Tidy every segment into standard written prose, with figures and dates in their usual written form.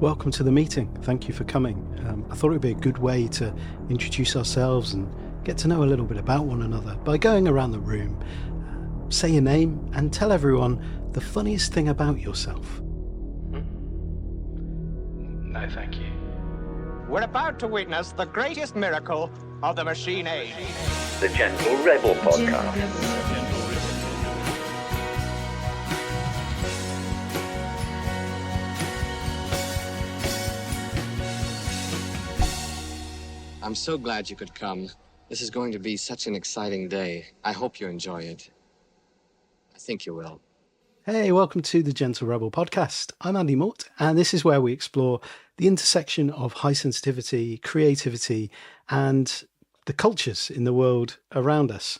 Welcome to the meeting. Thank you for coming. I thought it would be a good way to introduce ourselves and get to know a little bit about one another by going around the room, say your name and tell everyone the funniest thing about yourself. No, thank you. We're about to witness the greatest miracle of the machine age. The Gentle Rebel Podcast. I'm so glad you could come. This is going to be such an exciting day. I hope you enjoy it. I think you will. Hey, welcome to the Gentle Rebel Podcast. I'm Andy Mort, and this is where we explore the intersection of high sensitivity, creativity, and the cultures in the world around us.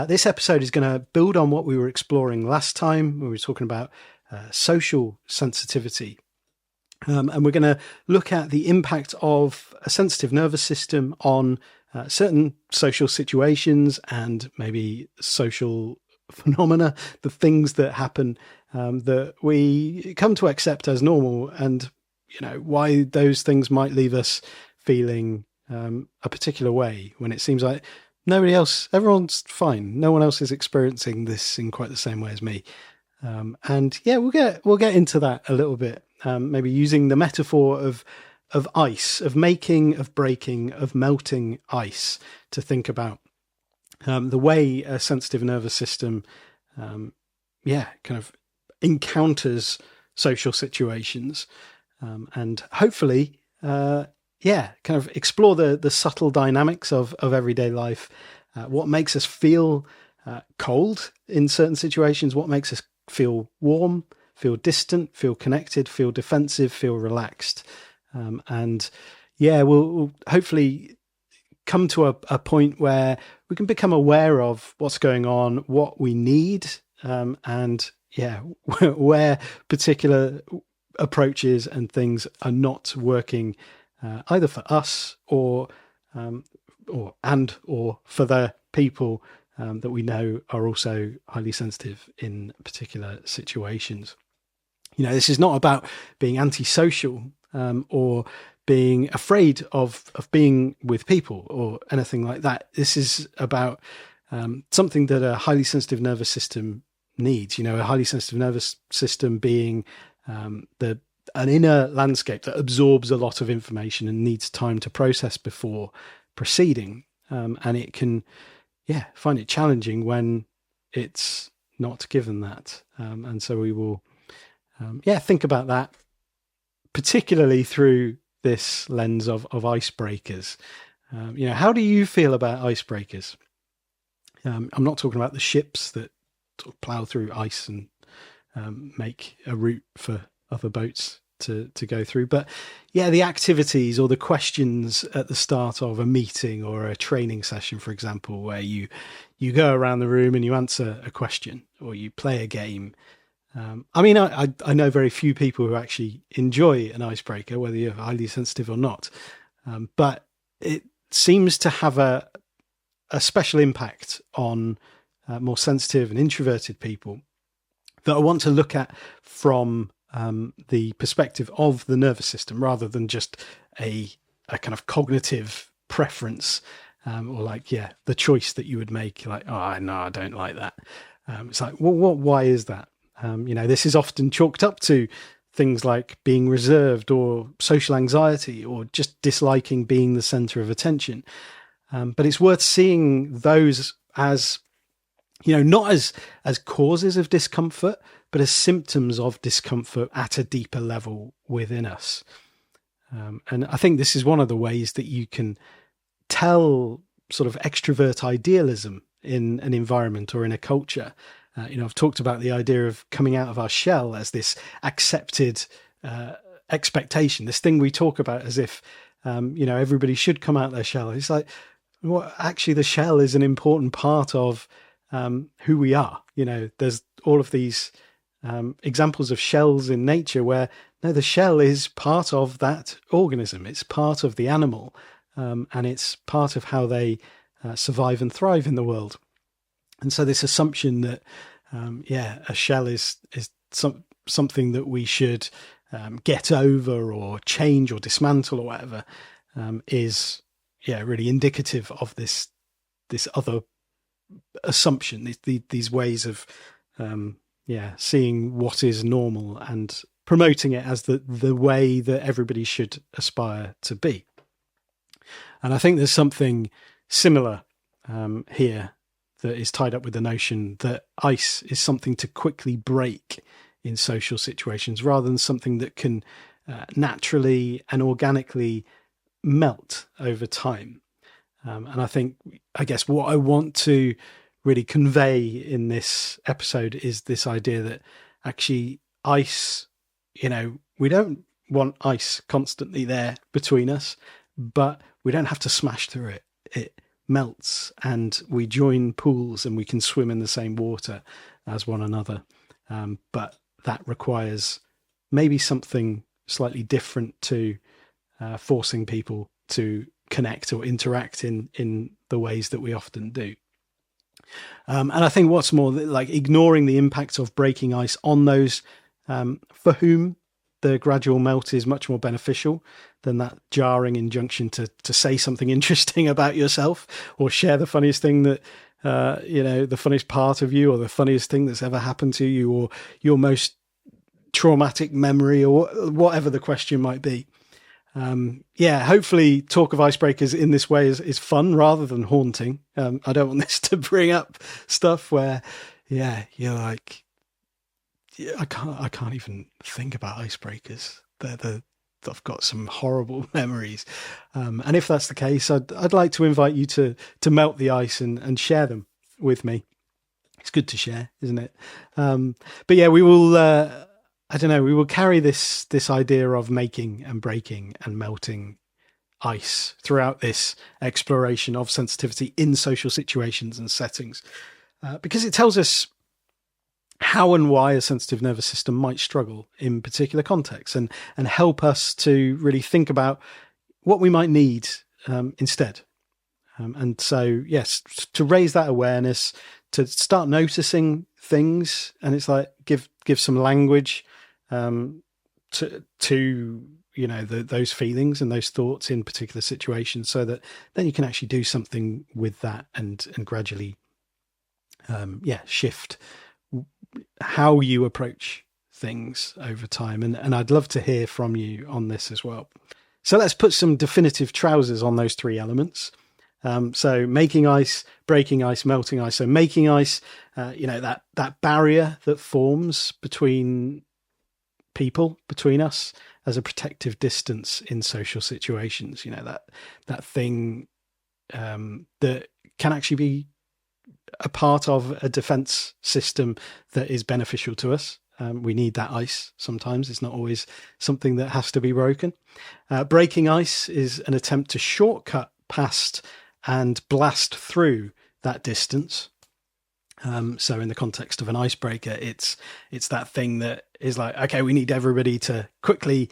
This episode is going to build on what we were exploring last time when we were talking about social sensitivity. And we're going to look at the impact of a sensitive nervous system on certain social situations and maybe social phenomena, the things that happen that we come to accept as normal, and why those things might leave us feeling a particular way when it seems like everyone's fine. No one else is experiencing this in quite the same way as me. We'll get into that a little bit. Maybe using the metaphor of ice, of making, of breaking, of melting ice, to think about the way a sensitive nervous system, kind of encounters social situations, and hopefully, kind of explore the subtle dynamics of everyday life. What makes us feel cold in certain situations? What makes us feel warm? Feel distant, feel connected, feel defensive, feel relaxed. We'll hopefully come to a point where we can become aware of what's going on, what we need, where particular approaches and things are not working, either for us or for the people that we know are also highly sensitive in particular situations. This is not about being antisocial or being afraid of being with people or anything like that. This is about something that a highly sensitive nervous system needs. A highly sensitive nervous system being an inner landscape that absorbs a lot of information and needs time to process before proceeding. And it can, find it challenging when it's not given that. And so we will think about that, particularly through this lens of icebreakers. How do you feel about icebreakers? I'm not talking about the ships that sort of plough through ice and make a route for other boats to go through, but the activities or the questions at the start of a meeting or a training session, for example, where you go around the room and you answer a question or you play a game. I know very few people who actually enjoy an icebreaker, whether you're highly sensitive or not. But it seems to have a special impact on more sensitive and introverted people that I want to look at from the perspective of the nervous system, rather than just a kind of cognitive preference, or the choice that you would make, I don't like that. It's like, why is that? This is often chalked up to things like being reserved or social anxiety or just disliking being the center of attention. But it's worth seeing those as, not as causes of discomfort, but as symptoms of discomfort at a deeper level within us. And I think this is one of the ways that you can tell sort of extrovert idealism in an environment or in a culture. I've talked about the idea of coming out of our shell as this accepted expectation, this thing we talk about as if, everybody should come out their shell. It's like, actually the shell is an important part of who we are. There's all of these examples of shells in nature where, no, the shell is part of that organism. It's part of the animal, and it's part of how they survive and thrive in the world. And so this assumption that, a shell is something that we should get over or change or dismantle or whatever, is really indicative of this other assumption, these ways of seeing what is normal and promoting it as the way that everybody should aspire to be. And I think there's something similar here that is tied up with the notion that ice is something to quickly break in social situations rather than something that can naturally and organically melt over time. And I guess what I want to really convey in this episode is this idea that actually ice, we don't want ice constantly there between us, but we don't have to smash through it. It melts and we join pools and we can swim in the same water as one another. But that requires maybe something slightly different to forcing people to connect or interact in the ways that we often do. And I think what's more, like ignoring the impact of breaking ice on those for whom the gradual melt is much more beneficial than that jarring injunction to say something interesting about yourself or share the funniest thing that, the funniest part of you or the funniest thing that's ever happened to you or your most traumatic memory or whatever the question might be. Hopefully talk of icebreakers in this way is fun rather than haunting. I don't want this to bring up stuff where, you're like, I can't even think about icebreakers. I've got some horrible memories. And if that's the case, I'd like to invite you to melt the ice and share them with me. It's good to share, isn't it? We will, we will carry this idea of making and breaking and melting ice throughout this exploration of sensitivity in social situations and settings, because it tells us how and why a sensitive nervous system might struggle in particular contexts and help us to really think about what we might need instead. And so, yes, to raise that awareness, to start noticing things, and it's like give some language to those feelings and those thoughts in particular situations, so that then you can actually do something with that and gradually shift how you approach things over time. And I'd love to hear from you on this as well. So let's put some definitive trousers on those three elements. So making ice, breaking ice, melting ice. So making ice, that barrier that forms between people, between us, as a protective distance in social situations. That thing that can actually be a part of a defense system that is beneficial to us. We need that ice sometimes. It's not always something that has to be broken. Breaking ice is an attempt to shortcut past and blast through that distance. So in the context of an icebreaker, it's that thing that is like, okay, we need everybody to quickly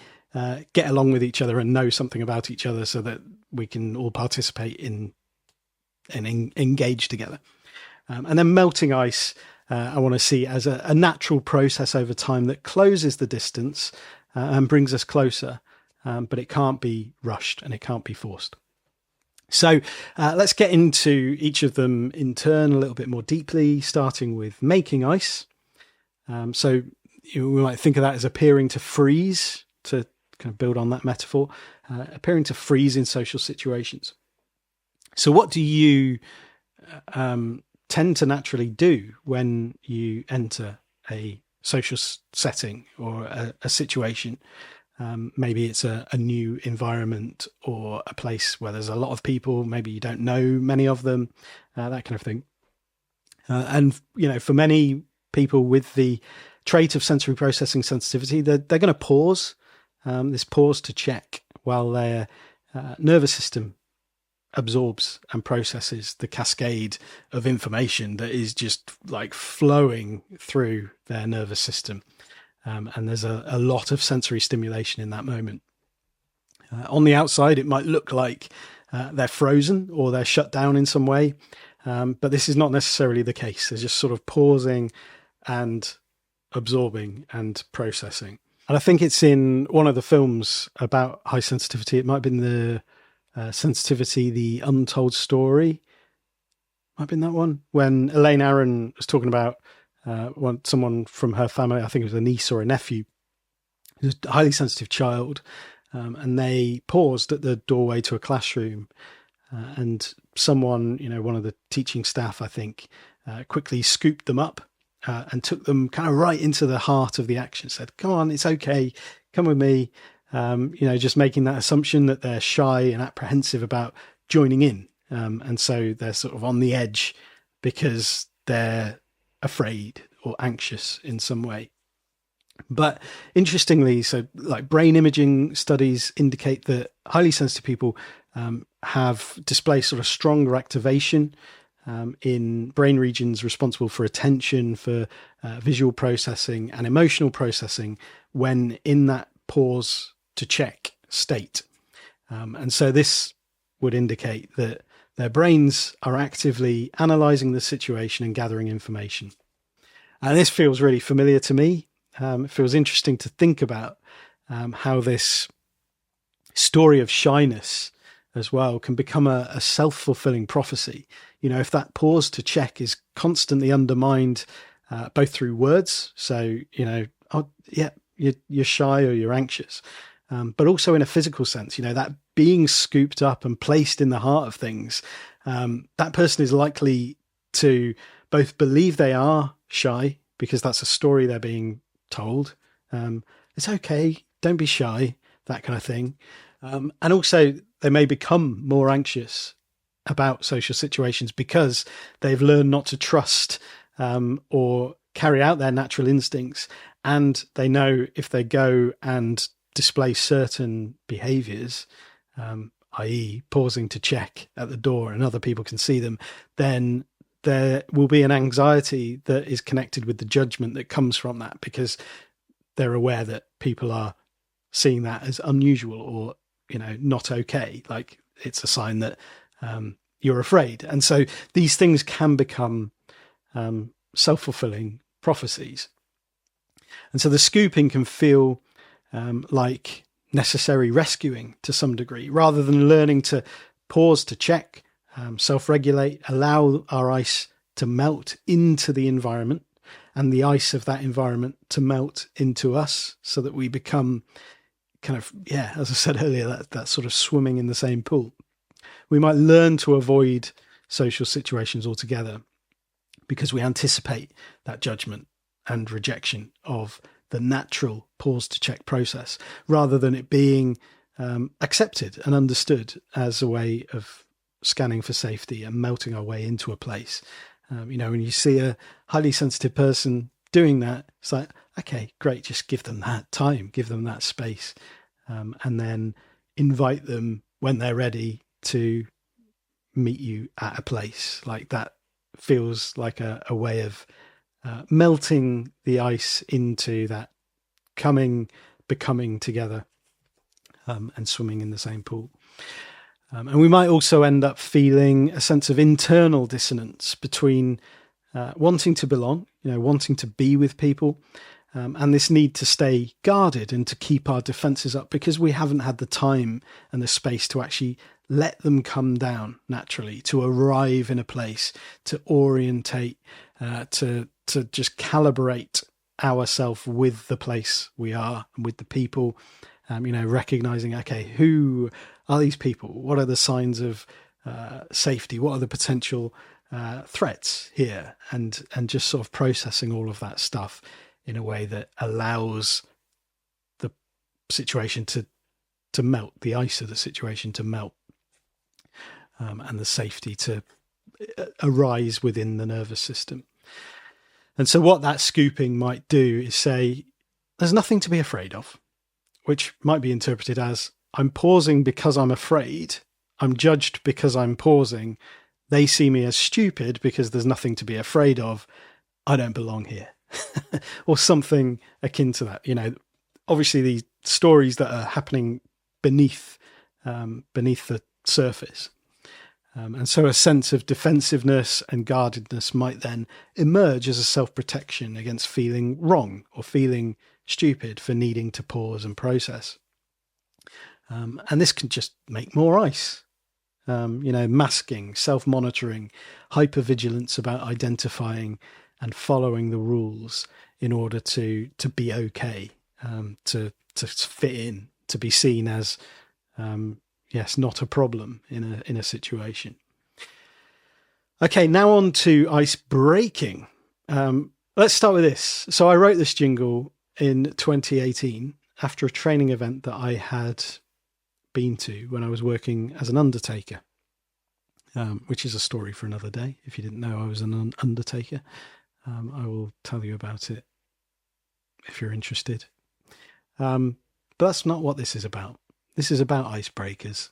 get along with each other and know something about each other so that we can all participate in and engage together. And then melting ice, I want to see as a natural process over time that closes the distance and brings us closer, but it can't be rushed and it can't be forced. So let's get into each of them in turn a little bit more deeply, starting with making ice. So we might think of that as appearing to freeze, to kind of build on that metaphor, appearing to freeze in social situations. So what do you tend to naturally do when you enter a social setting or a situation? Maybe it's a new environment or a place where there's a lot of people, maybe you don't know many of them, that kind of thing. And, for many people with the trait of sensory processing sensitivity, they're going to pause, this pause to check while their nervous system absorbs and processes the cascade of information that is just like flowing through their nervous system. And there's a lot of sensory stimulation in that moment. On the outside, it might look like they're frozen or they're shut down in some way. But this is not necessarily the case. They're just sort of pausing and absorbing and processing. And I think it's in one of the films about high sensitivity. It might have been the sensitivity, the untold story. Might have been that one when Elaine Aron was talking about someone from her family. I think it was a niece or a nephew, who's a highly sensitive child, and they paused at the doorway to a classroom, and someone, one of the teaching staff, I think, quickly scooped them up and took them kind of right into the heart of the action. Said, "Come on, it's okay. Come with me." Just making that assumption that they're shy and apprehensive about joining in. And so they're sort of on the edge because they're afraid or anxious in some way. But interestingly, so like brain imaging studies indicate that highly sensitive people have display sort of stronger activation in brain regions responsible for attention, for visual processing and emotional processing when in that pause to check state. And so this would indicate that their brains are actively analysing the situation and gathering information. And this feels really familiar to me. It feels interesting to think about how this story of shyness as well can become a self-fulfilling prophecy. If that pause to check is constantly undermined both through words, so, oh, yeah, you're shy or you're anxious, but also in a physical sense, that being scooped up and placed in the heart of things, that person is likely to both believe they are shy because that's a story they're being told. It's okay, don't be shy, that kind of thing. And also they may become more anxious about social situations because they've learned not to trust or carry out their natural instincts. And they know if they go and display certain behaviors, i.e. pausing to check at the door and other people can see them, then there will be an anxiety that is connected with the judgment that comes from that because they're aware that people are seeing that as unusual or, not okay. Like it's a sign that you're afraid. And so these things can become self-fulfilling prophecies. And so the scooping can feel like necessary rescuing to some degree, rather than learning to pause to check, self-regulate, allow our ice to melt into the environment and the ice of that environment to melt into us so that we become kind of, as I said earlier, that sort of swimming in the same pool. We might learn to avoid social situations altogether because we anticipate that judgment and rejection of the natural pause to check process, rather than it being accepted and understood as a way of scanning for safety and melting our way into a place. When you see a highly sensitive person doing that, it's like, okay, great, just give them that time, give them that space, and then invite them when they're ready to meet you at a place. Like that feels like a way of melting the ice into that becoming together and swimming in the same pool. And we might also end up feeling a sense of internal dissonance between wanting to belong, wanting to be with people, and this need to stay guarded and to keep our defenses up because we haven't had the time and the space to actually let them come down naturally, to arrive in a place, to orientate, to just calibrate ourselves with the place we are and with the people, recognizing, okay, who are these people? What are the signs of safety? What are the potential threats here? And just sort of processing all of that stuff in a way that allows the situation to melt, the ice of the situation to melt, and the safety to arise within the nervous system. And so what that scooping might do is say, there's nothing to be afraid of, which might be interpreted as, I'm pausing because I'm afraid. I'm judged because I'm pausing. They see me as stupid because there's nothing to be afraid of. I don't belong here. Or something akin to that. Obviously these stories that are happening beneath the surface. And so a sense of defensiveness and guardedness might then emerge as a self-protection against feeling wrong or feeling stupid for needing to pause and process. And this can just make more ice. Masking, self-monitoring, hypervigilance about identifying and following the rules in order to be okay, to fit in, to be seen as, not a problem in a situation. Okay, now on to ice breaking. Let's start with this. So I wrote this jingle in 2018 after a training event that I had been to when I was working as an undertaker, which is a story for another day. If you didn't know I was an undertaker, I will tell you about it if you're interested. But that's not what this is about. This is about icebreakers.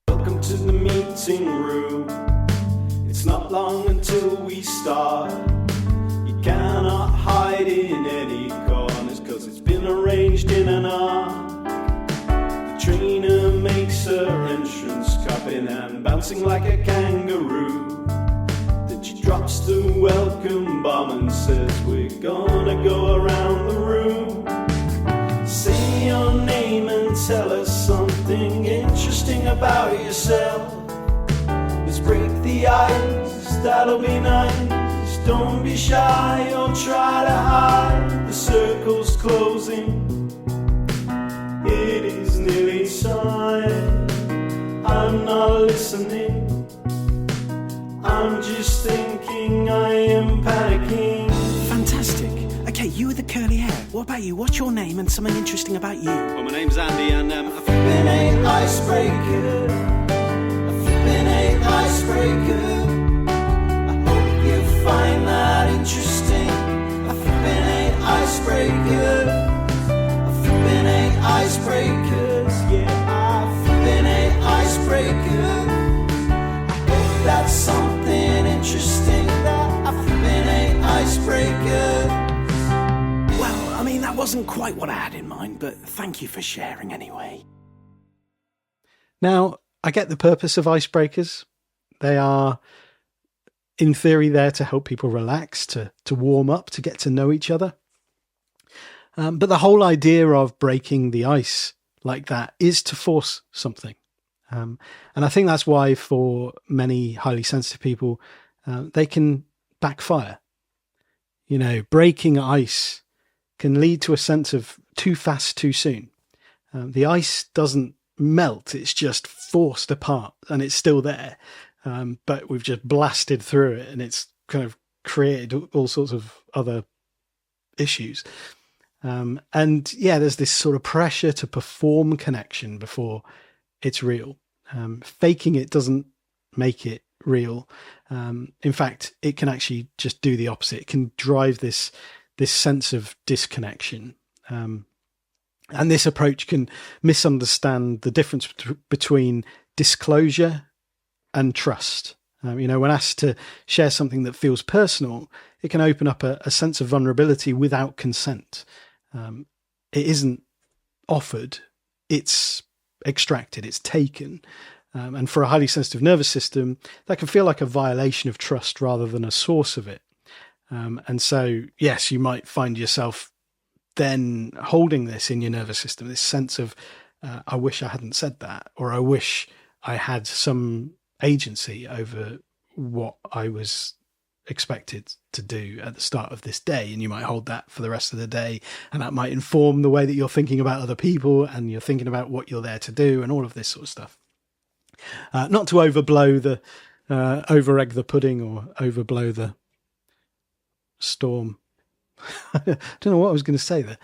Welcome to the meeting room. It's not long until we start. You cannot hide in any corners, 'cause it's been arranged in an arc. Trainer makes her entrance, cupping and bouncing like a kangaroo. Then she drops the welcome bomb and says, we're gonna go around the room. Say your name and tell us something interesting about yourself. Let's break the ice, that'll be nice. Don't be shy or try to hide. The circle's closing. It is nearly time. I'm not listening. I'm just thinking, I am panicking. Fantastic. Okay, you with the curly hair. What about you? What's your name and something interesting about you? Well, my name's Andy and I've been an icebreaker. I've been an icebreaker. I hope you find that interesting. I've been an icebreaker. Been a icebreakers, yeah, I've been a icebreaker. I hope that's something interesting, that I've been a icebreaker. Well, I mean, that wasn't quite what I had in mind, but thank you for sharing anyway. Now, I get the purpose of icebreakers. They are, in theory, there to help people relax, to warm up, to get to know each other. But the whole idea of breaking the ice like that is to force something. And I think that's why for many highly sensitive people, they can backfire. Breaking ice can lead to a sense of too fast, too soon. The ice doesn't melt. It's just forced apart and it's still there. But we've just blasted through it and it's kind of created all sorts of other issues. There's this sort of pressure to perform connection before it's real. Faking it doesn't make it real. In fact, it can actually just do the opposite. It can drive this sense of disconnection. And this approach can misunderstand the difference between disclosure and trust. When asked to share something that feels personal, it can open up a sense of vulnerability without consent. It isn't offered, it's extracted, it's taken. And for a highly sensitive nervous system, that can feel like a violation of trust rather than a source of it. And so, yes, you might find yourself then holding this in your nervous system, this sense of, I wish I hadn't said that, or I wish I had some agency over what I was expected to do at the start of this day. And you might hold that for the rest of the day, and that might inform the way that you're thinking about other people and you're thinking about what you're there to do and all of this sort of stuff. Not to over-egg the pudding or overblow the storm. I don't know what I was going to say there.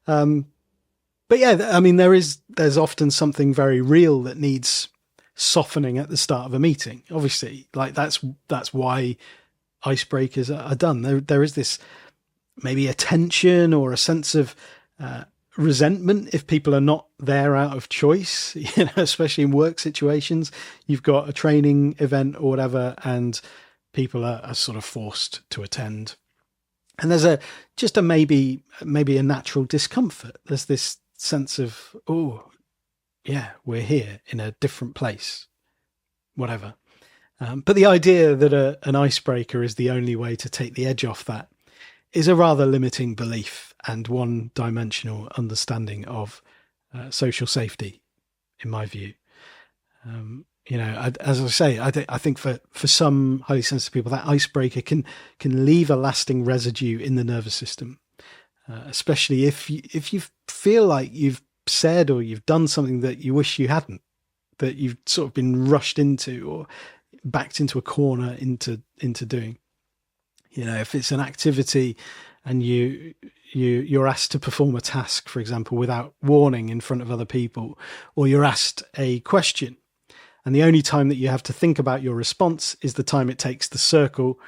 But yeah, I mean, there's often something very real that needs softening at the start of a meeting. Obviously, like that's why icebreakers are done. There is this maybe a tension or a sense of resentment if people are not there out of choice, especially in work situations. You've got a training event or whatever, and people are sort of forced to attend. And there's maybe a natural discomfort. There's this sense of, oh, yeah, we're here in a different place, whatever. But the idea that an icebreaker is the only way to take the edge off that is a rather limiting belief and one-dimensional understanding of social safety, in my view. As I say, I think for some highly sensitive people, that icebreaker can leave a lasting residue in the nervous system, especially if you feel like you've said or you've done something that you wish you hadn't, that you've sort of been rushed into or backed into a corner into doing. If it's an activity and you're asked to perform a task, for example, without warning in front of other people, or you're asked a question, and the only time that you have to think about your response is the time it takes the circle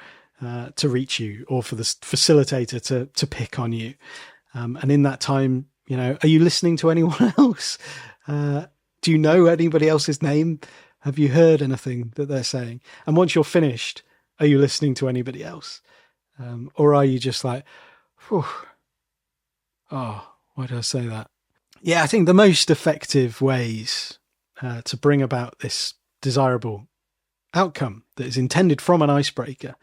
to reach you, or for the facilitator to pick on you. And in that time, are you listening to anyone else? Do you know anybody else's name? Have you heard anything that they're saying? And once you're finished, are you listening to anybody else? Or are you just like, whew, oh, why did I say that? Yeah, I think the most effective ways to bring about this desirable outcome that is intended from an icebreaker,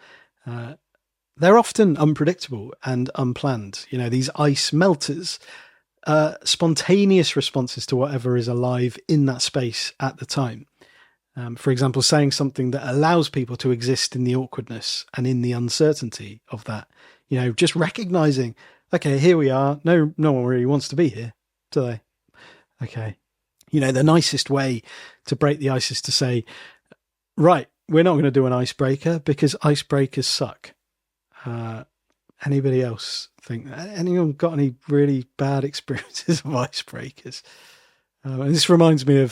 they're often unpredictable and unplanned. These ice melters, spontaneous responses to whatever is alive in that space at the time. For example, saying something that allows people to exist in the awkwardness and in the uncertainty of that. Just recognizing, okay, here we are. No one really wants to be here, do they? Okay. The nicest way to break the ice is to say, right, we're not going to do an icebreaker because icebreakers suck. Anybody else think that? Anyone got any really bad experiences of icebreakers? And this reminds me of,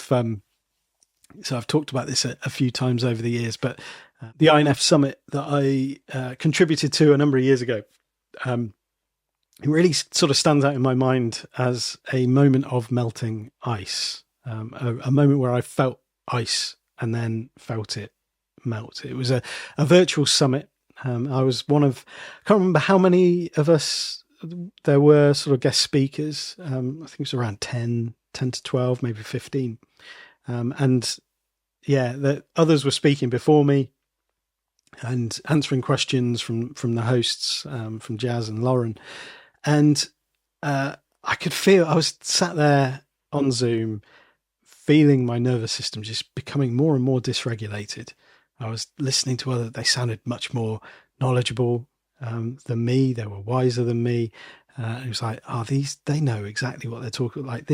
so I've talked about this a few times over the years, but the INF summit that I contributed to a number of years ago, it really sort of stands out in my mind as a moment of melting ice, a moment where I felt ice and then felt it melt. It was a virtual summit. I was one of, I can't remember how many of us there were sort of guest speakers. I think it was around 10 to 12, maybe 15. And yeah, the others were speaking before me and answering questions from the hosts, from Jazz and Lauren. And I could feel, I was sat there on Zoom, feeling my nervous system just becoming more and more dysregulated. I was listening to others, they sounded much more knowledgeable than me. They were wiser than me. It was like, they know exactly what they're talking like.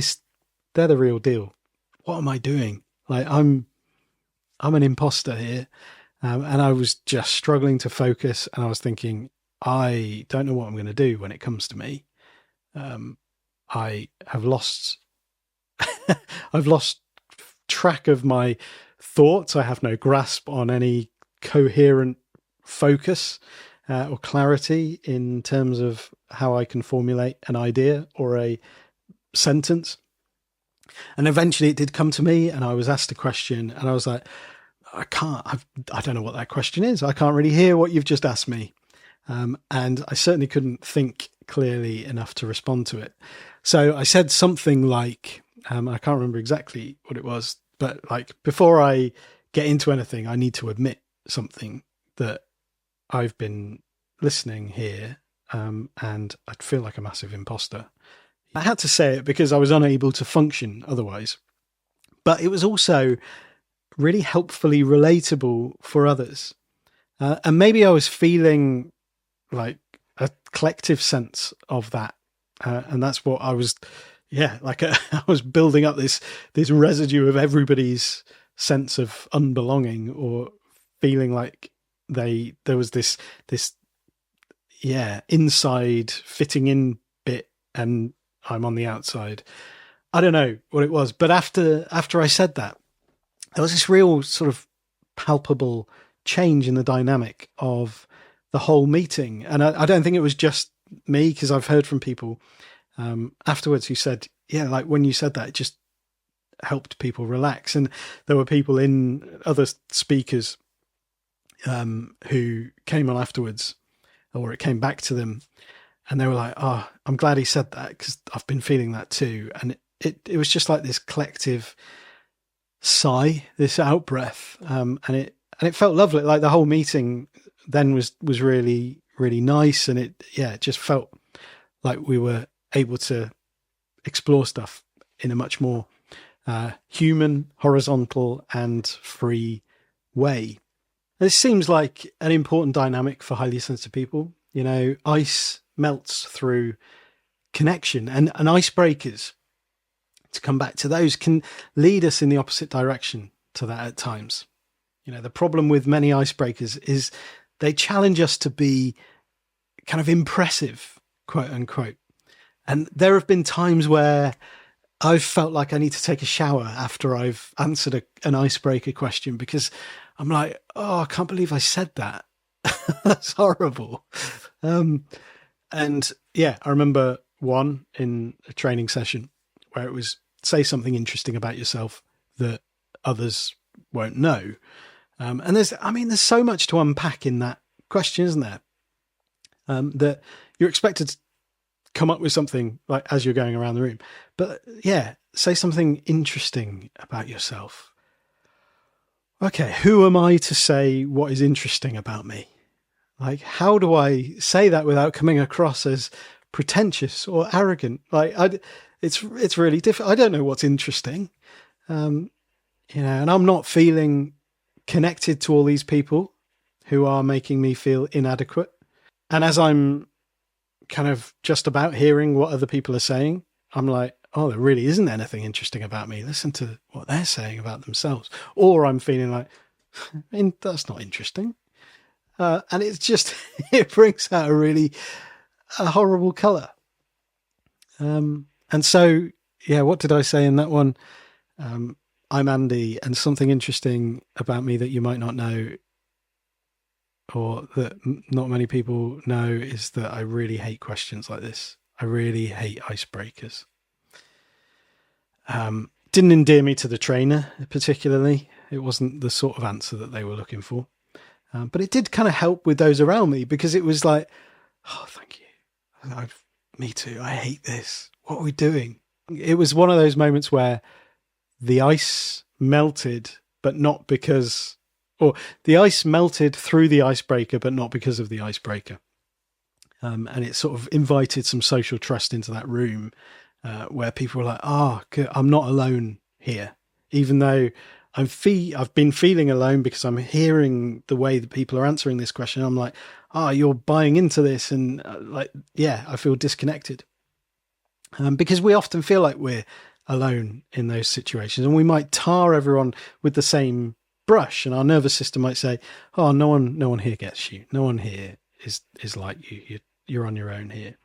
They're the real deal. What am I doing? Like, I'm an imposter here. And I was just struggling to focus, and I was thinking, I don't know what I'm going to do when it comes to me. I have lost, I've lost track of my thoughts. I have no grasp on any coherent focus or clarity in terms of how I can formulate an idea or a sentence. And eventually it did come to me, and I was asked a question, and I was like, I don't know what that question is. I can't really hear what you've just asked me. And I certainly couldn't think clearly enough to respond to it. So I said something like, I can't remember exactly what it was, but like, before I get into anything, I need to admit something, that I've been listening here, and I'd feel like a massive imposter. I had to say it because I was unable to function otherwise. But it was also really helpfully relatable for others. And maybe I was feeling like a collective sense of that. And that's what I was, I was building up this residue of everybody's sense of unbelonging, or feeling like there was this inside fitting in bit, and I'm on the outside. I don't know what it was, but after I said that, there was this real sort of palpable change in the dynamic of the whole meeting. And I don't think it was just me, because I've heard from people afterwards who said, yeah, like when you said that, it just helped people relax. And there were people other speakers who came on afterwards, or it came back to them, and they were like, oh, I'm glad he said that, because I've been feeling that too. And it was just like this collective sigh, this out breath, and it felt lovely. Like the whole meeting then was really, really nice. And it just felt like we were able to explore stuff in a much more human, horizontal and free way. This seems like an important dynamic for highly sensitive people. You know, ice melts through connection, and icebreakers, to come back to those, can lead us in the opposite direction to that at times. You know, the problem with many icebreakers is they challenge us to be kind of impressive, quote unquote. And there have been times where I've felt like I need to take a shower after I've answered an icebreaker question, because I'm like, oh, I can't believe I said that. That's horrible. And yeah, I remember one in a training session where it was, say something interesting about yourself that others won't know. And there's so much to unpack in that question, isn't there? That you're expected to come up with something like as you're going around the room, but yeah, say something interesting about yourself. Okay, who am I to say what is interesting about me? Like, how do I say that without coming across as pretentious or arrogant? Like, it's really difficult. I don't know what's interesting, and I'm not feeling connected to all these people who are making me feel inadequate. And as I'm kind of just about hearing what other people are saying, I'm like, oh, there really isn't anything interesting about me. Listen to what they're saying about themselves. Or I'm feeling like, that's not interesting. And it's just, it brings out a horrible colour. And so, yeah, what did I say in that one? I'm Andy, and something interesting about me that you might not know, or that not many people know, is that I really hate questions like this. I really hate icebreakers. Didn't endear me to the trainer particularly. It wasn't the sort of answer that they were looking for. But it did kind of help with those around me, because it was like, oh, thank you. Me too. I hate this. What are we doing? It was one of those moments where the ice melted, but not because, or the ice melted through the icebreaker, but not because of the icebreaker. And it sort of invited some social trust into that room, where people were like, oh, I'm not alone here. Even though I've been feeling alone, because I'm hearing the way that people are answering this question. I'm like, oh, you're buying into this. And I feel disconnected. Because we often feel like we're alone in those situations, and we might tar everyone with the same brush, and our nervous system might say, oh, no one here gets you. No one here is like you. You're on your own here.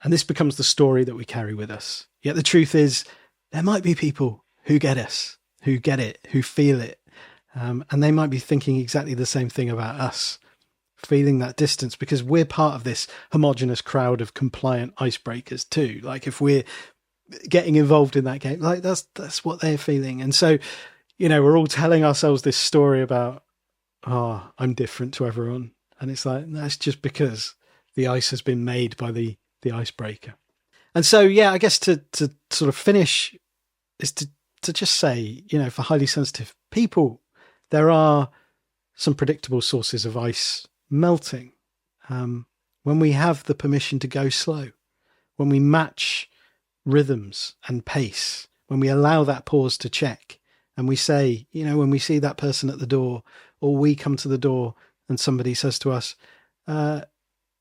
And this becomes the story that we carry with us. Yet the truth is, there might be people who get us, who get it, who feel it. And they might be thinking exactly the same thing about us, feeling that distance, because we're part of this homogenous crowd of compliant icebreakers too. Like, if we're getting involved in that game, like that's what they're feeling. And so, we're all telling ourselves this story about, oh, I'm different to everyone. And it's like, that's just because the ice has been made by the icebreaker. And so, yeah, I guess to sort of finish is to just say, for highly sensitive people, there are some predictable sources of ice melting. When we have the permission to go slow, when we match rhythms and pace, when we allow that pause to check, and we say, when we see that person at the door, or we come to the door and somebody says to us,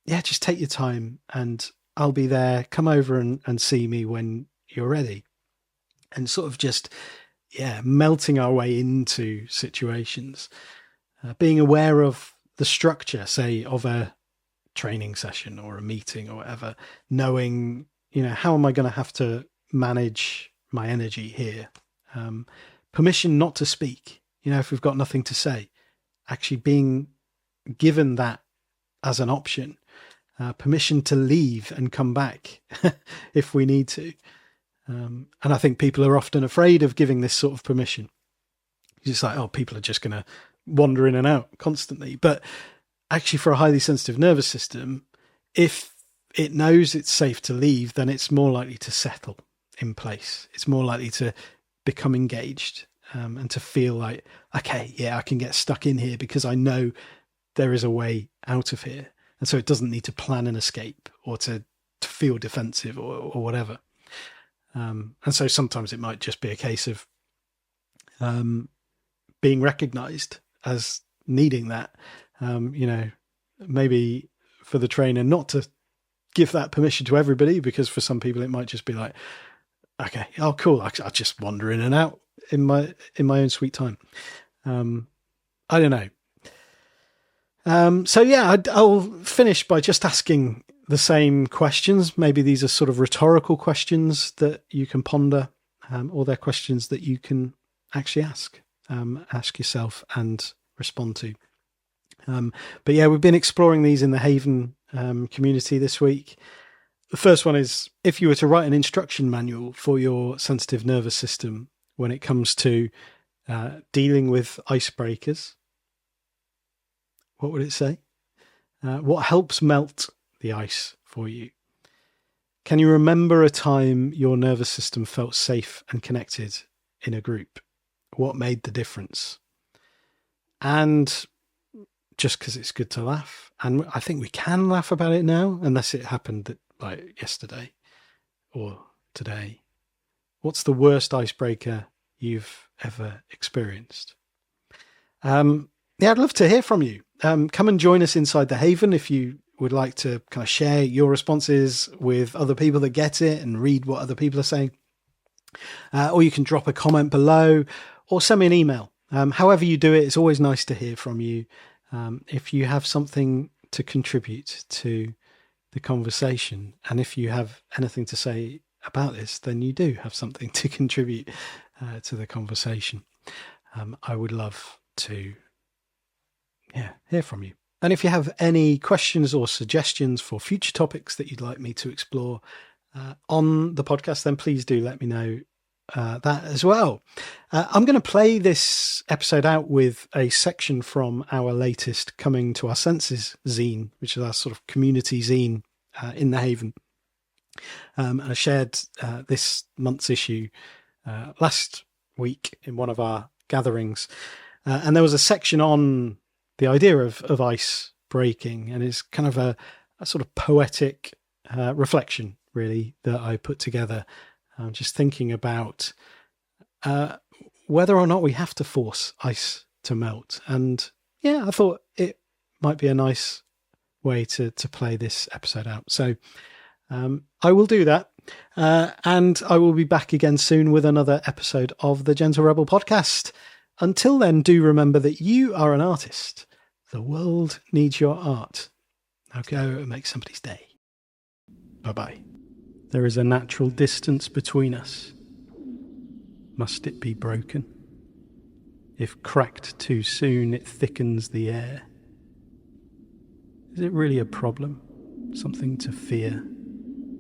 just take your time and I'll be there. Come over and see me when you're ready. And sort of just, melting our way into situations, being aware of the structure, say, of a training session or a meeting or whatever, knowing, how am I going to have to manage my energy here? Permission not to speak, if we've got nothing to say, actually being given that as an option. Permission to leave and come back if we need to. And I think people are often afraid of giving this sort of permission. It's like, oh, people are just going to wander in and out constantly. But actually, for a highly sensitive nervous system, if it knows it's safe to leave, then it's more likely to settle in place. It's more likely to become engaged, and to feel like, okay, I can get stuck in here because I know there is a way out of here. And so it doesn't need to plan an escape or to feel defensive or whatever. And so sometimes it might just be a case of being recognized as needing that, maybe for the trainer not to give that permission to everybody, because for some people it might just be like, okay, oh cool, I'll just wander in and out in my own sweet time. I don't know. So yeah, I'll finish by just asking the same questions. Maybe these are sort of rhetorical questions that you can ponder, or they're questions that you can actually ask yourself and respond to. But yeah, we've been exploring these in the Haven community this week. The first one is, if you were to write an instruction manual for your sensitive nervous system when it comes to dealing with icebreakers, what would it say? What helps melt the ice for you? Can you remember a time your nervous system felt safe and connected in a group? What made the difference? And just because it's good to laugh, and I think we can laugh about it now, unless it happened like yesterday or today. What's the worst icebreaker you've ever experienced? I'd love to hear from you. Come and join us inside the Haven if you would like to kind of share your responses with other people that get it and read what other people are saying. Or you can drop a comment below or send me an email. However you do it, it's always nice to hear from you. If you have something to contribute to the conversation, and if you have anything to say about this, then you do have something to contribute to the conversation. I would love to hear from you. And if you have any questions or suggestions for future topics that you'd like me to explore on the podcast, then please do let me know that as well. I'm going to play this episode out with a section from our latest Coming to Our Senses zine, which is our sort of community zine in the Haven. And I shared this month's issue last week in one of our gatherings. And there was a section on the idea of ice breaking, and it's kind of a sort of poetic reflection, really, that I put together. Just thinking about whether or not we have to force ice to melt. And yeah, I thought it might be a nice way to play this episode out. So I will do that. And I will be back again soon with another episode of the Gentle Rebel podcast. Until then, do remember that you are an artist. The world needs your art. Now go and make somebody's day. Bye-bye. There is a natural distance between us. Must it be broken? If cracked too soon, it thickens the air. Is it really a problem? Something to fear,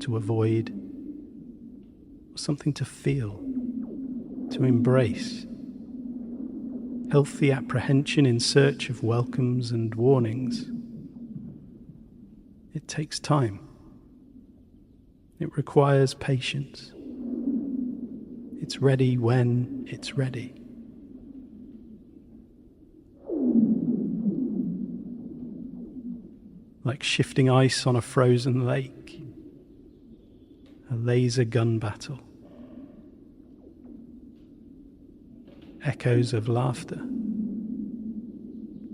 to avoid, or something to feel, to embrace? Healthy apprehension in search of welcomes and warnings. It takes time. It requires patience. It's ready when it's ready. Like shifting ice on a frozen lake. A laser gun battle. Echoes of laughter.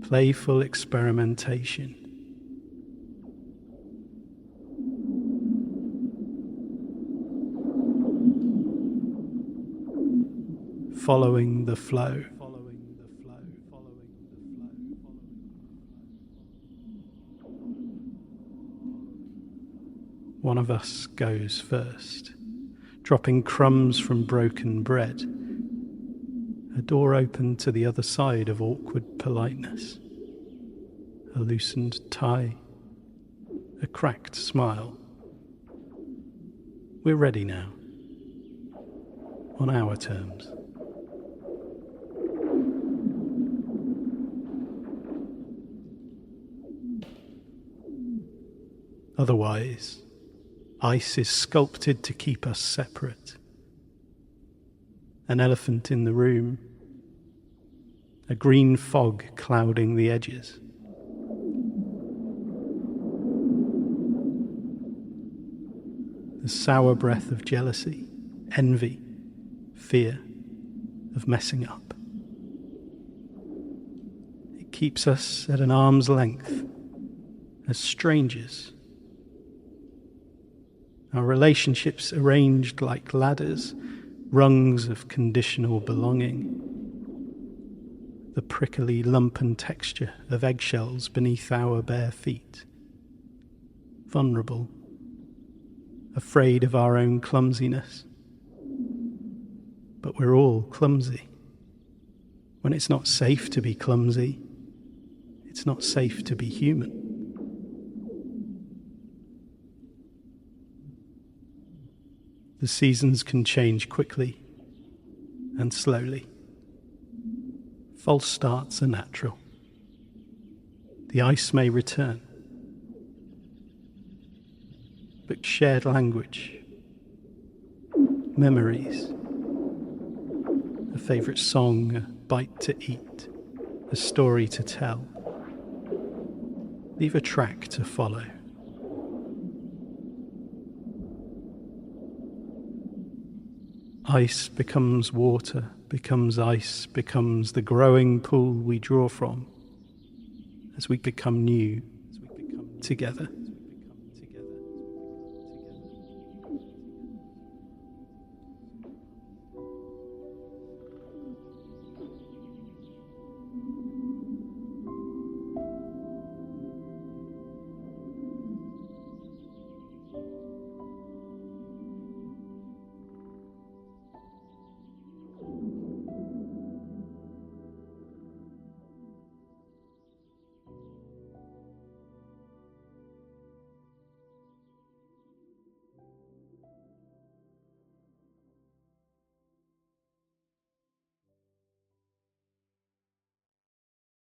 Playful experimentation. Following the flow. One of us goes first, dropping crumbs from broken bread. A door opened to the other side of awkward politeness. A loosened tie. A cracked smile. We're ready now. On our terms. Otherwise, ice is sculpted to keep us separate. An elephant in the room. A green fog clouding the edges. the sour breath of jealousy, envy, fear of messing up. It keeps us at an arm's length as strangers. Our relationships arranged like ladders, rungs of conditional belonging. The prickly lumpen texture of eggshells beneath our bare feet. Vulnerable, afraid of our own clumsiness. But we're all clumsy. When it's not safe to be clumsy, it's not safe to be human. The seasons can change quickly and slowly. False starts are natural. The ice may return. But shared language, memories, a favourite song, a bite to eat, a story to tell, leave a track to follow. Ice becomes water, becomes ice, becomes the growing pool we draw from as we become new together.